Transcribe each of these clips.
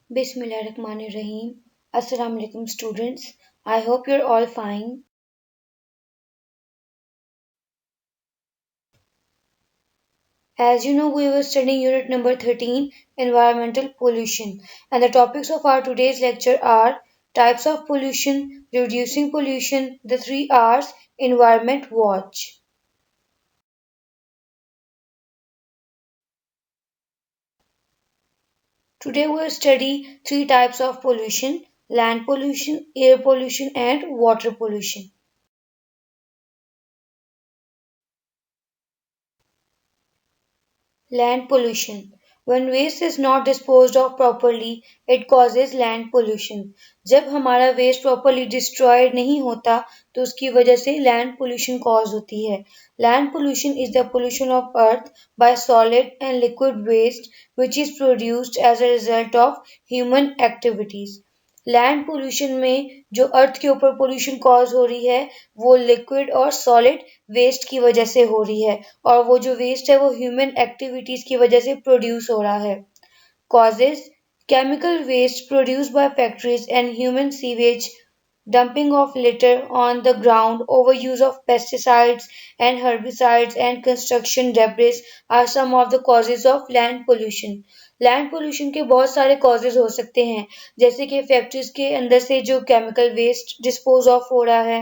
Bismillahirrahmanirrahim. Assalamu alaikum students. I hope you're all fine. As you know, we were studying unit number 13, environmental pollution, and the topics of our today's lecture are types of pollution, reducing pollution, the 3 R's, environment watch. Today we will study 3 types of pollution: land pollution, air pollution, and water pollution. Land pollution. When waste is not disposed of properly, it causes land pollution. जब हमारा waste properly destroyed नहीं होता तो उसकी वजह से land pollution cause होती है. Land pollution is the pollution of earth by solid and liquid waste which is produced as a result of human activities. Land pollution में जो अर्थ के ऊपर पोल्यूशन कॉज हो रही है वो लिक्विड और सॉलिड वेस्ट की वजह से हो रही है और वो जो वेस्ट है वो ह्यूमन एक्टिविटीज की वजह से प्रोड्यूस हो रहा है. Causes: chemical waste produced by factories and human sewage, dumping of litter on the ground, overuse of pesticides and herbicides, and construction debris are some of the causes of land pollution. Land pollution के बहुत सारे causes हो सकते हैं, जैसे कि factories के अंदर से जो केमिकल वेस्ट डिस्पोज ऑफ हो रहा है,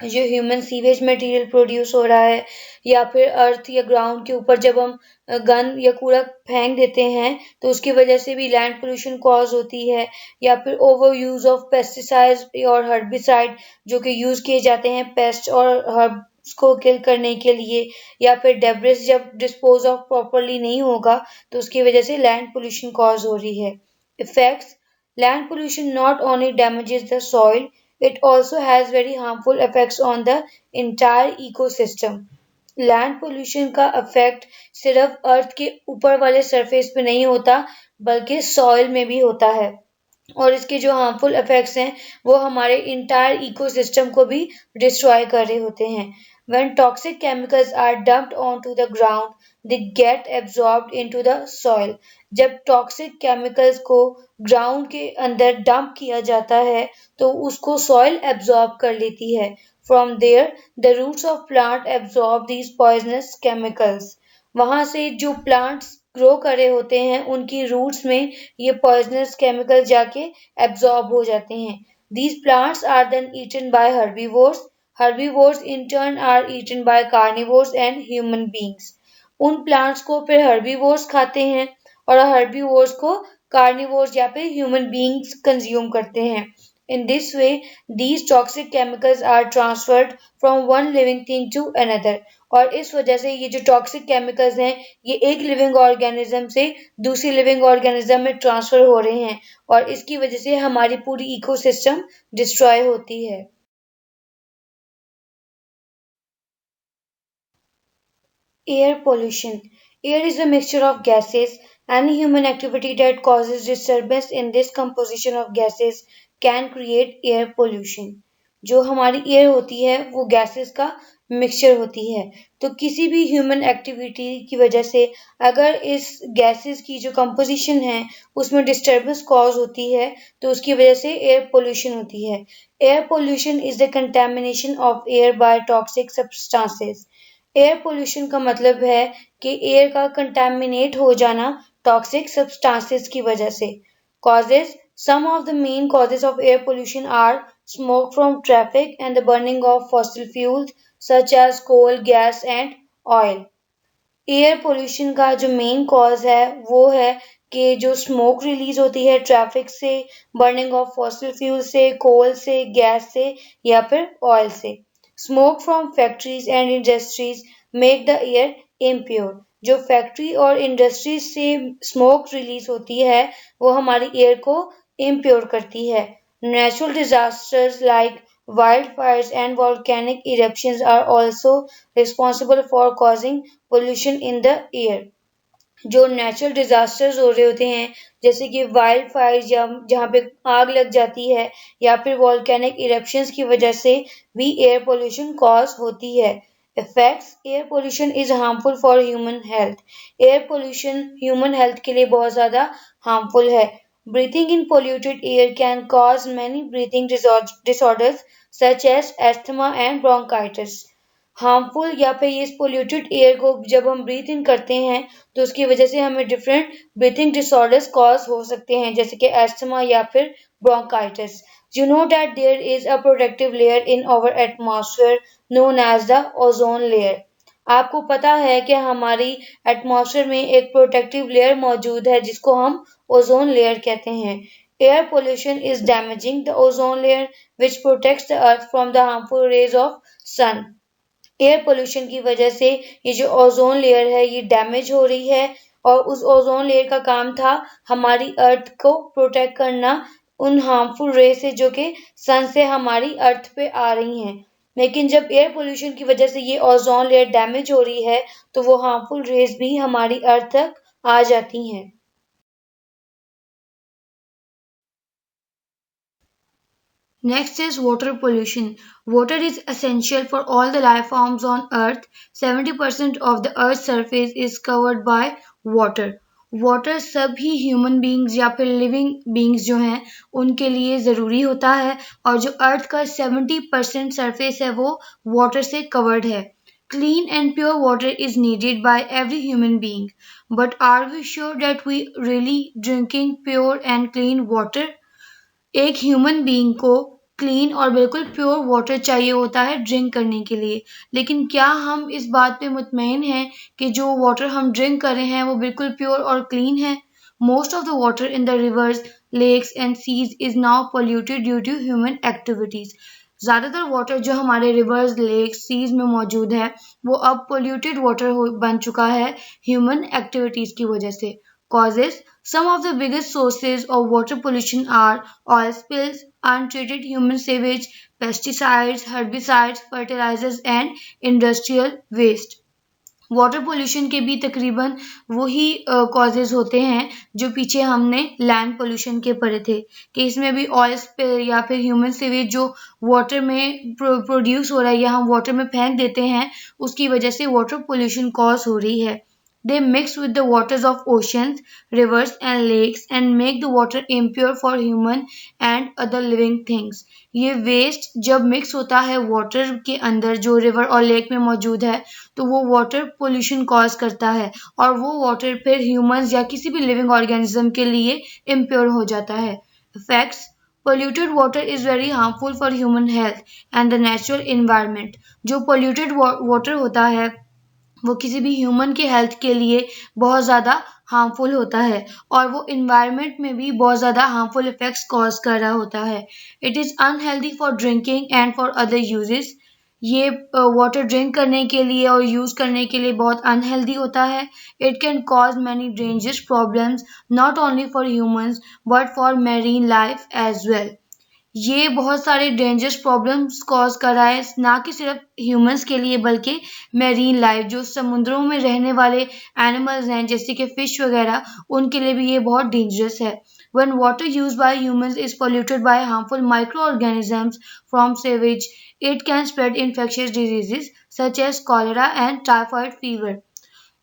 जो ह्यूमन सीवेज मटेरियल प्रोड्यूस हो रहा है, या फिर अर्थ या ग्राउंड के ऊपर जब हम गंद या कूड़ा फेंक देते हैं तो उसकी वजह से भी लैंड पोल्यूशन कॉज होती है, या फिर ओवर यूज ऑफ पेस्टिसाइड्स और हर्बिसाइड जो कि यूज किए जाते हैं पेस्ट और हर्ब्स को किल करने के लिए, या फिर डेब्रिस जब डिस्पोज ऑफ प्रॉपरली नहीं होगा तो उसकी वजह से लैंड पोल्यूशन कॉज हो रही है. Effects: land pollution not only damages the soil, it also has very harmful effects on the entire ecosystem. Land pollution का इफेक्ट सिर्फ अर्थ के ऊपर वाले सरफेस पे नहीं होता बल्कि सॉइल में भी होता है और इसके जो हार्मफुल इफेक्ट्स हैं वो हमारे इंटायर इकोसिस्टम को भी डिस्ट्रॉय कर रहे होते हैं. When toxic chemicals are dumped onto the ground, they get absorbed into the soil. जब टॉक्सिक केमिकल्स को ग्राउंड के अंदर डंप किया जाता है तो उसको सॉइल एब्जॉर्ब कर लेती है. From there, the roots of plant absorb these poisonous chemicals. वहां से जो प्लांट्स ग्रो कर रहे होते हैं उनकी रूट्स में ये पॉइजनस केमिकल जाके एब्जॉर्ब हो जाते हैं. These plants are then eaten by herbivores. Herbivores in turn are eaten by carnivores and human beings. उन प्लांट्स को फिर हर्बीवोर्स खाते हैं और हर्बीवोर्स को कार्निवोर्स या फिर ह्यूमन बींग्स कंज्यूम करते हैं. In this way, these toxic chemicals are transferred from one living thing to another. और इस वजह से ये जो टॉक्सिक केमिकल्स हैं ये एक लिविंग ऑर्गेनिज्म से दूसरी लिविंग ऑर्गेनिज्म में ट्रांसफर हो रहे हैं और इसकी वजह से हमारी पूरी इकोसिस्टम डिस्ट्रॉय होती है. Air pollution. Air is a mixture of gases. Any human activity that causes disturbance in this composition of gases can create air pollution. जो हमारी एयर होती है वो गैसेस का मिक्सचर होती है. तो किसी भी ह्यूमन एक्टिविटी की वजह से अगर इस गैसेस की जो कंपोजिशन है उसमें डिस्टर्बेंस कॉज होती है तो उसकी वजह से एयर पोल्यूशन होती है. Air pollution is the contamination of air by toxic substances. Air pollution का मतलब है कि एयर का कंटेमिनेट हो जाना टॉक्सिक सब्सटेंसेस की वजह से. Causes: some of the main causes of air pollution are smoke from traffic and the burning of fossil fuels such as coal, gas and oil. Air pollution का जो main cause है वो है कि जो स्मोक रिलीज होती है traffic से, बर्निंग ऑफ फॉसिल फ्यूल से, कोल से, गैस से या फिर ऑयल से. Smoke from factories and industries make the air impure. जो फैक्ट्री और इंडस्ट्रीज से स्मोक रिलीज होती है वो हमारी एयर को इम्प्योर करती है. Natural disasters like wildfires and volcanic eruptions are also responsible for causing pollution in the air. जो नेचुरल डिजास्टर्स हो रहे होते हैं जैसे कि वाइल्ड फायर जहाँ पे आग लग जाती है या फिर वॉल्केनिक इरप्शंस की वजह से भी एयर पोल्यूशन कॉज होती है. Effects: air pollution is harmful for human health. Air pollution human health के लिए बहुत ज़्यादा हार्मफुल है Breathing in polluted air can cause many breathing disorders such as asthma and bronchitis. Harmful या फिर इस पोल्यूटेड एयर को जब हम ब्रीथ इन करते हैं तो उसकी वजह से हमें डिफरेंट ब्रीथिंग डिसऑर्डर्स कॉज हो सकते हैं जैसे कि एस्थमा या फिर bronchitis. You know that there is a protective layer in our atmosphere known as the ozone layer. आपको पता है कि हमारी एटमॉस्फेयर में एक प्रोटेक्टिव लेयर मौजूद है जिसको हम ओजोन लेयर कहते हैं. Air pollution is damaging the ozone layer which protects the earth from the harmful rays of sun. Air pollution की वजह से ये जो ओजोन लेयर है ये डैमेज हो रही है और उस ओजोन लेयर का काम था हमारी अर्थ को प्रोटेक्ट करना उन हार्मफुल रे से जो कि सन से हमारी अर्थ पे आ रही हैं. लेकिन जब एयर पोल्यूशन की वजह से ये ओजोन लेयर डैमेज हो रही है तो वो हार्मफुल रेज भी हमारी अर्थ तक आ जाती हैं. Next is water pollution. Water is essential for all the life forms on Earth. 70% of the Earth's surface is covered by water. Water सभी ह्यूमन बींग्स या फिर लिविंग बींग्स जो हैं उनके लिए ज़रूरी होता है और जो अर्थ का 70% सरफेस है वो वाटर से कवर्ड है. Clean and pure water is needed by every human being. But are we sure that we really drinking pure and clean water? एक ह्यूमन बीइंग को क्लीन और बिल्कुल प्योर वाटर चाहिए होता है ड्रिंक करने के लिए. लेकिन क्या हम इस बात पे मुतमईन हैं कि जो वाटर हम ड्रिंक कर रहे हैं वो बिल्कुल प्योर और क्लीन है? Most of the water in the rivers, lakes and seas is now polluted due to human activities. ज़्यादातर वाटर जो हमारे रिवर्स, लेक्स, सीज में मौजूद है वो अब पोल्यूटेड वाटर बन चुका है ह्यूमन एक्टिविटीज़ की वजह से. Causes: some of the biggest sources of water pollution are oil spills, untreated human sewage, pesticides, herbicides, fertilizers and industrial waste. Water pollution के भी तकरीबन वही कॉजेज होते हैं जो पीछे हमने लैंड पोल्यूशन के पढ़े थे कि इसमें भी ऑयल स्पिल या फिर ह्यूमन सीवेज जो वाटर में प्रोड्यूस हो रहा है या हम वाटर में फेंक देते हैं उसकी वजह से वाटर पोल्यूशन कॉज हो रही है. They mix with the waters of oceans, rivers and lakes and make the water impure for human and other living things. ये वेस्ट जब मिक्स होता है वाटर के अंदर जो रिवर और लेक में मौजूद है तो वो वाटर पोल्यूशन कॉज करता है और वो वाटर फिर ह्यूमंस या किसी भी लिविंग ऑर्गेनिज्म के लिए इम्प्योर हो जाता है. Effects: polluted water is very harmful for human health and the natural environment. जो polluted water होता है वो किसी भी ह्यूमन के हेल्थ के लिए बहुत ज़्यादा हार्मफुल होता है और वो इन्वायरमेंट में भी बहुत ज़्यादा हार्मफुल इफ़ेक्ट्स कॉज कर रहा होता है. It is unhealthy for drinking and for other uses. ये वाटर ड्रिंक करने के लिए और यूज़ करने के लिए बहुत अनहेल्दी होता है. It can cause many dangerous problems not only for humans but for marine life as well. ये बहुत सारे डेंजरस प्रॉब्लम्स कॉज कर रहा है ना कि सिर्फ ह्यूमंस के लिए बल्कि मैरीन लाइफ जो समुद्रों में रहने वाले एनिमल्स हैं जैसे कि फिश वगैरह उनके लिए भी ये बहुत डेंजरस है. When water used by humans is polluted by harmful microorganisms from sewage, it can spread infectious diseases such as cholera and typhoid fever.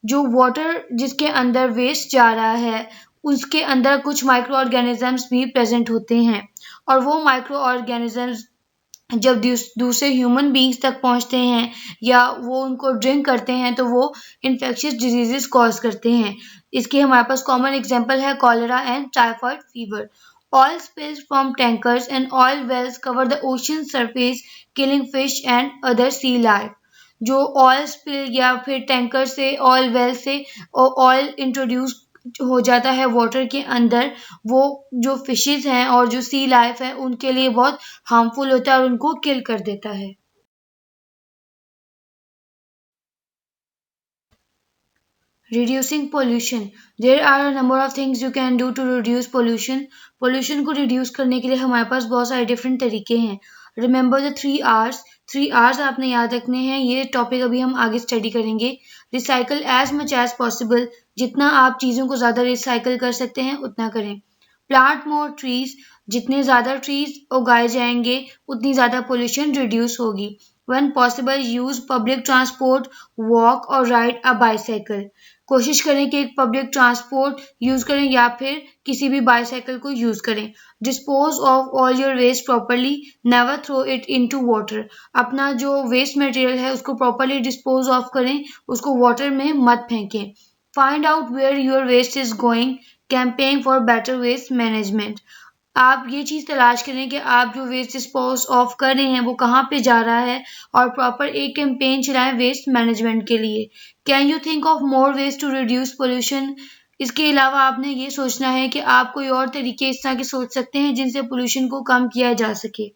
जो वाटर जिसके अंदर वेस्ट जा रहा है उसके अंदर कुछ माइक्रो ऑर्गेनिजम्स भी प्रेजेंट होते हैं और वो माइक्रो ऑर्गेनिजम्स जब दूसरे ह्यूमन बींग्स तक पहुंचते हैं या वो उनको ड्रिंक करते हैं तो वो इन्फेक्शियस डिजीजेस कॉज करते हैं. इसके हमारे पास कॉमन एग्जांपल है cholera and typhoid fever. Oil spills from tankers and oil wells cover the ocean surface, killing fish and other sea life. जो ऑयल स्पिल या फिर टैंकर से ऑयल वेल से ऑयल इंट्रोड्यूस हो जाता है वाटर के अंदर वो जो फिशेस हैं और जो सी लाइफ है उनके लिए बहुत हार्मफुल होता है और उनको किल कर देता है. Reducing pollution. There are a number of things you can do to reduce pollution. Pollution को reduce करने के लिए हमारे पास बहुत सारे different तरीके हैं. Remember the 3 R's. 3 R's आपने याद रखने हैं. ये टॉपिक अभी हम आगे स्टडी करेंगे. Recycle as much as possible. जितना आप चीज़ों को ज़्यादा रिसाइकल कर सकते हैं उतना करें. Plant more trees. जितने ज़्यादा ट्रीज उगाए जाएंगे उतनी ज़्यादा पोल्यूशन रिड्यूस होगी. When possible, use public transport, walk or ride a bicycle. कोशिश करें कि एक पब्लिक ट्रांसपोर्ट यूज़ करें या फिर किसी भी बाईसाइकिल को यूज़ करें। Dispose of all your waste properly, never throw it into water. अपना जो वेस्ट मटेरियल है उसको प्रॉपरली डिस्पोज ऑफ करें, उसको वाटर में मत फेंकें। Find out where your waste is going, campaign for better waste management. आप ये चीज़ तलाश करें कि आप जो वेस्ट डिस्पोज ऑफ कर रहे हैं वो कहाँ पे जा रहा है और प्रॉपर एक कैंपेन चलाएं वेस्ट मैनेजमेंट के लिए। Can you think of more ways to reduce pollution. इसके अलावा आपने ये सोचना है कि आप कोई और तरीके इस तरह के सोच सकते हैं जिनसे पोल्यूशन को कम किया जा सके।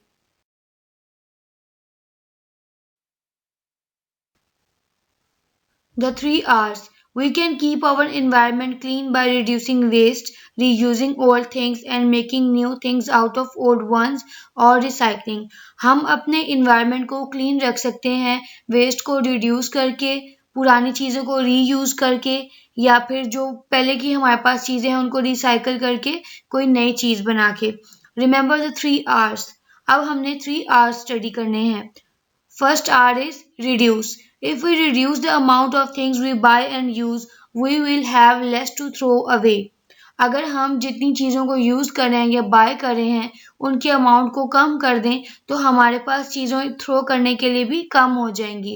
The three R's. We can keep our environment clean by reducing waste, reusing old things and making new things out of old ones और recycling. हम अपने environment को clean रख सकते हैं waste को reduce करके, पुरानी चीज़ों को reuse करके या फिर जो पहले की हमारे पास चीज़ें हैं उनको recycle करके कोई नई चीज़ बना के। Remember the three R's. अब हमने 3 R's study करने हैं। First R is reduce. If we reduce the amount of things we buy and use, we will have less to throw away. अगर हम जितनी चीज़ों को यूज़ कर रहे हैं या बाय कर रहे हैं उनके अमाउंट को कम कर दें तो हमारे पास चीज़ों थ्रो करने के लिए भी कम हो जाएंगी।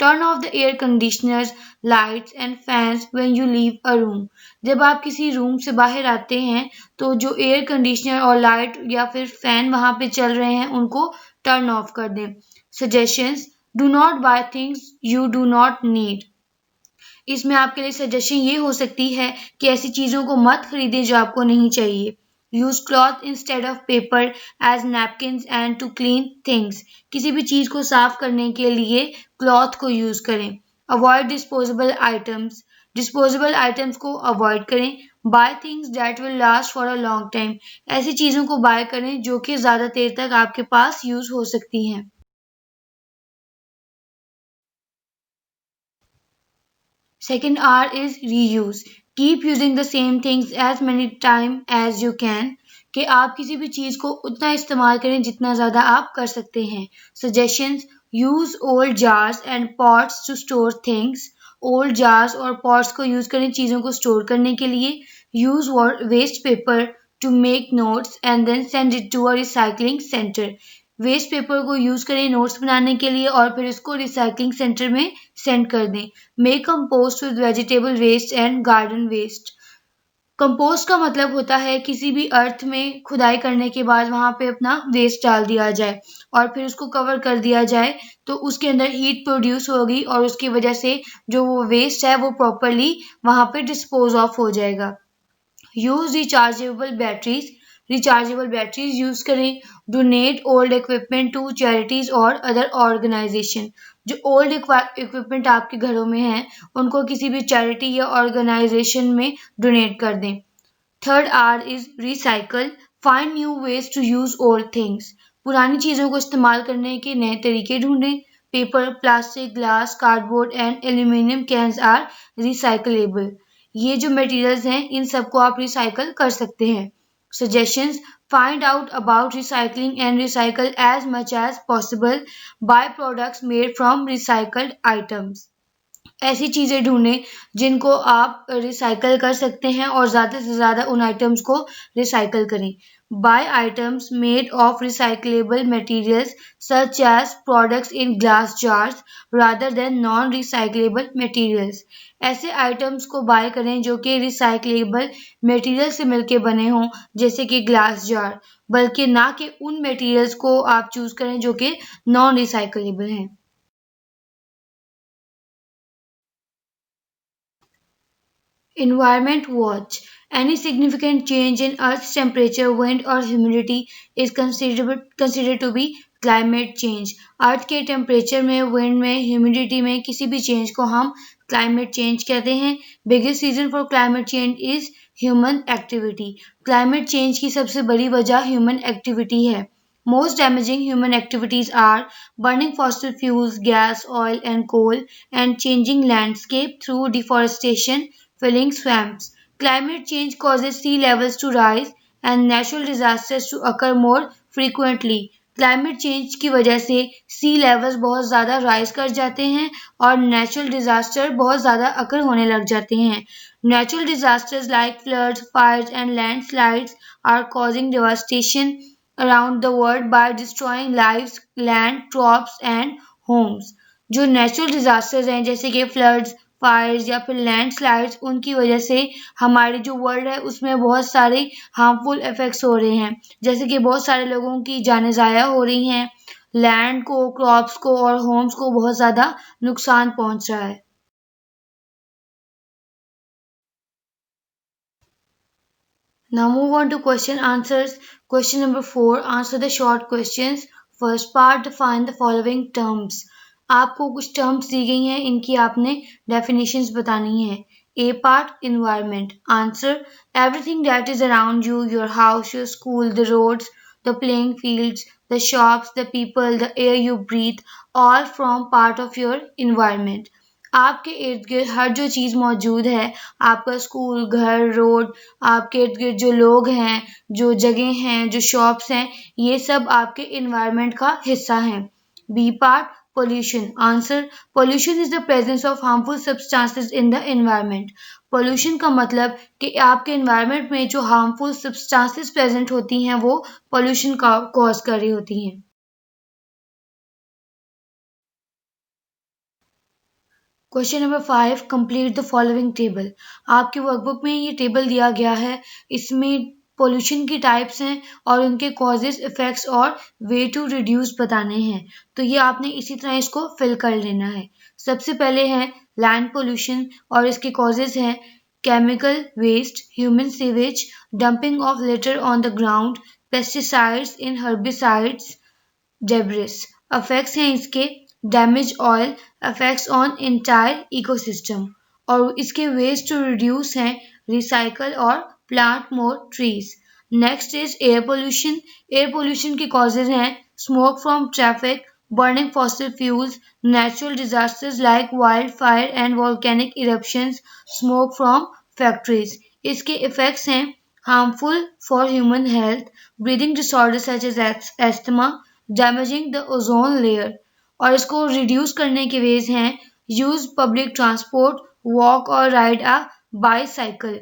Turn off the air conditioners, lights and fans when you leave a room. जब आप किसी रूम से बाहर आते हैं तो जो एयर कंडीशनर और लाइट या फिर फैन वहाँ पे चल रहे हैं उनको टर्न ऑफ कर दें। Suggestions, do not buy things you do not need. इसमें आपके लिए सजेशन ये हो सकती है कि ऐसी चीज़ों को मत खरीदें जो आपको नहीं चाहिए। Use cloth instead of paper as napkins and to clean things. किसी भी चीज़ को साफ करने के लिए क्लॉथ को यूज़ करें। Avoid disposable items. Disposable items को अवॉइड करें। Buy things that will last for a long time. ऐसी चीज़ों को बाय करें जो कि ज़्यादा देर तक आपके पास यूज़ हो सकती हैं। Second R is reuse. Keep using the same things as many times as you can. कि आप किसी भी चीज़ को उतना इस्तेमाल करें जितना ज़्यादा आप कर सकते हैं। Suggestions: use old jars and pots to store things. Old jars और pots को यूज़ करें चीज़ों को स्टोर करने के लिए। Use waste paper to make notes and then send it to a recycling center. Waste paper को यूज़ करें नोट्स बनाने के लिए और फिर उसको रिसाइकलिंग सेंटर में सेंड कर दें। Make compost with vegetable waste and garden waste. Compost का मतलब होता है किसी भी अर्थ में खुदाई करने के बाद वहाँ पे अपना वेस्ट डाल दिया जाए और फिर उसको कवर कर दिया जाए तो उसके अंदर हीट प्रोड्यूस होगी और उसकी वजह से जो वो वेस्ट है वो प्रॉपरली वहाँ पे डिस्पोज ऑफ हो जाएगा। Use rechargeable batteries. Rechargeable batteries use करें। Donate old equipment to charities और अदर ऑर्गेनाइजेशन। जो ओल्ड इक्विपमेंट आपके घरों में है उनको किसी भी चैरिटी या ऑर्गेनाइजेशन में डोनेट कर दें। Third R is recycle. Find new ways to use old things. पुरानी चीज़ों को इस्तेमाल करने के नए तरीके ढूंढें। Paper, plastic, glass, cardboard and aluminium cans are recyclable. ये जो मटेरियल्स हैं इन सबको आप रिसाइकल कर सकते हैं। Suggestions: find out about recycling and recycle as much as possible. Buy products made from recycled items. ऐसी चीज़ें ढूंढें जिनको आप रिसाइकल कर सकते हैं और ज़्यादा से ज़्यादा उन आइटम्स को रिसाइकल करें। Buy items made of recyclable materials such as products in glass jars rather than non recyclable materials. ऐसे आइटम्स को बाय करें जो कि रिसाइकलेबल मटेरियल से मिलके बने हों जैसे कि ग्लास जार, बल्कि ना कि उन मटेरियल्स को आप चूज़ करें जो कि नॉन रिसाइकलेबल हैं। Environment watch. Any significant change in Earth's temperature, wind or humidity is considered to be climate change. अर्थ के टेम्परेचर में, विंड में, ह्यूमिडिटी में किसी भी चेंज को हम क्लाइमेट चेंज कहते हैं। Biggest reason for climate change is human activity. Climate change की सबसे बड़ी वजह ह्यूमन एक्टिविटी है। Most damaging human activities are burning fossil fuels, gas, oil, and coal, and changing landscape through deforestation, filling swamps. Climate change causes sea levels to rise and natural disasters to occur more frequently. Climate change की वजह से सी levels बहुत ज़्यादा rise कर जाते हैं और natural disaster बहुत ज़्यादा अकर होने लग जाते हैं। Natural disasters like floods, fires, and landslides are causing devastation around the world by destroying lives, land, crops, and homes. जो नेचुरल डिजास्टर्स हैं जैसे कि फ्लड्स, फायर्स या फिर लैंडस्लाइड्स, उनकी वजह से हमारे जो वर्ल्ड है उसमें बहुत सारे हार्मफुल इफेक्ट्स हो रहे हैं, जैसे कि बहुत सारे लोगों की जानें ज़ाया हो रही हैं, लैंड को, क्रॉप्स को और होम्स को बहुत ज़्यादा नुकसान पहुंच रहा है। Now move on to question answers. Question number 4. Answer the short questions. First part, define the following terms. आपको कुछ terms दी गई हैं, इनकी आपने definitions बतानी है. A part, environment. Answer, everything that is around you, your house, your school, the roads, the playing fields, the shops, the people, the air you breathe, all form part of your environment. आपके इर्द गिर्द हर जो चीज़ मौजूद है, आपका school, घर, road, आपके इर्द गिर्द जो लोग हैं, जो जगह हैं, जो शॉप्स हैं, ये सब आपके इन्वायरमेंट का हिस्सा हैं। B part, pollution. Answer, pollution is the presence of harmful substances in the environment. Pollution का मतलब कि आपके एनवायरमेंट में जो हार्मफुल सब्सटेंसेस प्रेजेंट होती हैं वो पोल्यूशन का कॉज कर रही होती हैं। Question number 5, complete the following table. आपके वर्कबुक में ये टेबल दिया गया है, इसमें पोल्यूशन की टाइप्स हैं और उनके कॉजेज, इफेक्ट्स और वे टू रिड्यूस बताने हैं। तो ये आपने इसी तरह इसको फिल कर लेना है। सबसे पहले है लैंड पोल्यूशन और इसके कॉजेज हैं chemical waste, human sewage, dumping of litter on the ground, pesticides in herbicides, debris. Effects हैं इसके damage oil, effects on entire ecosystem, और इसके वेज टू रिड्यूस हैं रिसाइकल और plant more trees. Next is air pollution. Air pollution के causes हैं smoke from traffic, burning fossil fuels, natural disasters like wildfire and volcanic eruptions, smoke from factories. इसके effects हैं harmful for human health, breathing disorders such as asthma, damaging the ozone layer. और इसको reduce करने के veg हैं use public transport, walk और ride a bicycle.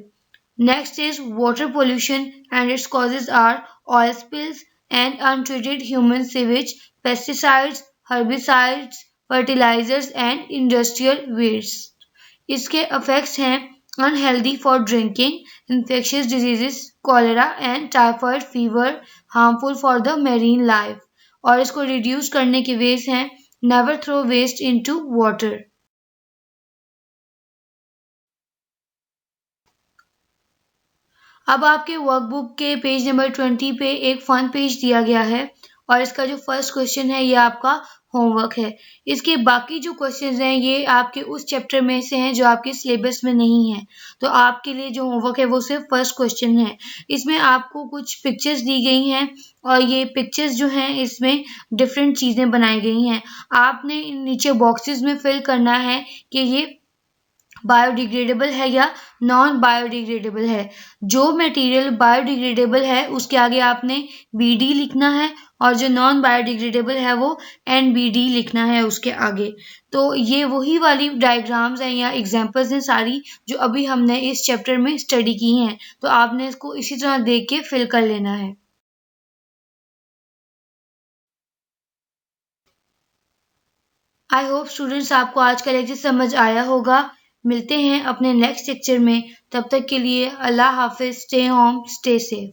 Next is water pollution and its causes are oil spills and untreated human sewage, pesticides, herbicides, fertilizers and industrial waste. इसके effects हैं unhealthy for drinking, infectious diseases, cholera and typhoid fever, harmful for the marine life. और इसको reduce करने के ways हैं never throw waste into water. अब आपके workbook के पेज नंबर 20 पे एक फन पेज दिया गया है और इसका जो फर्स्ट क्वेश्चन है ये आपका होमवर्क है। इसके बाकी जो क्वेश्चंस हैं ये आपके उस चैप्टर में से हैं जो आपके सिलेबस में नहीं है, तो आपके लिए जो होमवर्क है वो सिर्फ फर्स्ट क्वेश्चन है। इसमें आपको कुछ पिक्चर्स दी गई हैं और ये पिक्चर्स जो हैं इसमें डिफरेंट चीज़ें बनाई गई हैं। आपने नीचे बॉक्सेस में फिल करना है कि ये बायोडिग्रेडेबल है या नॉन बायोडिग्रेडेबल है। जो मटेरियल बायोडिग्रेडेबल है उसके आगे आपने BD लिखना है और जो नॉन बायोडिग्रेडेबल है वो NBD लिखना है उसके आगे। तो ये वही वाली डायग्राम्स हैं या एग्जांपल्स हैं सारी जो अभी हमने इस चैप्टर में स्टडी की हैं, तो आपने इसको इसी तरह देख के फिल कर लेना है। आई होप स्टूडेंट्स आपको आज का लेक्चर समझ आया होगा। मिलते हैं अपने नेक्स्ट लेक्चर में, तब तक के लिए अल्लाह हाफिज, स्टे होम, स्टे सेफ।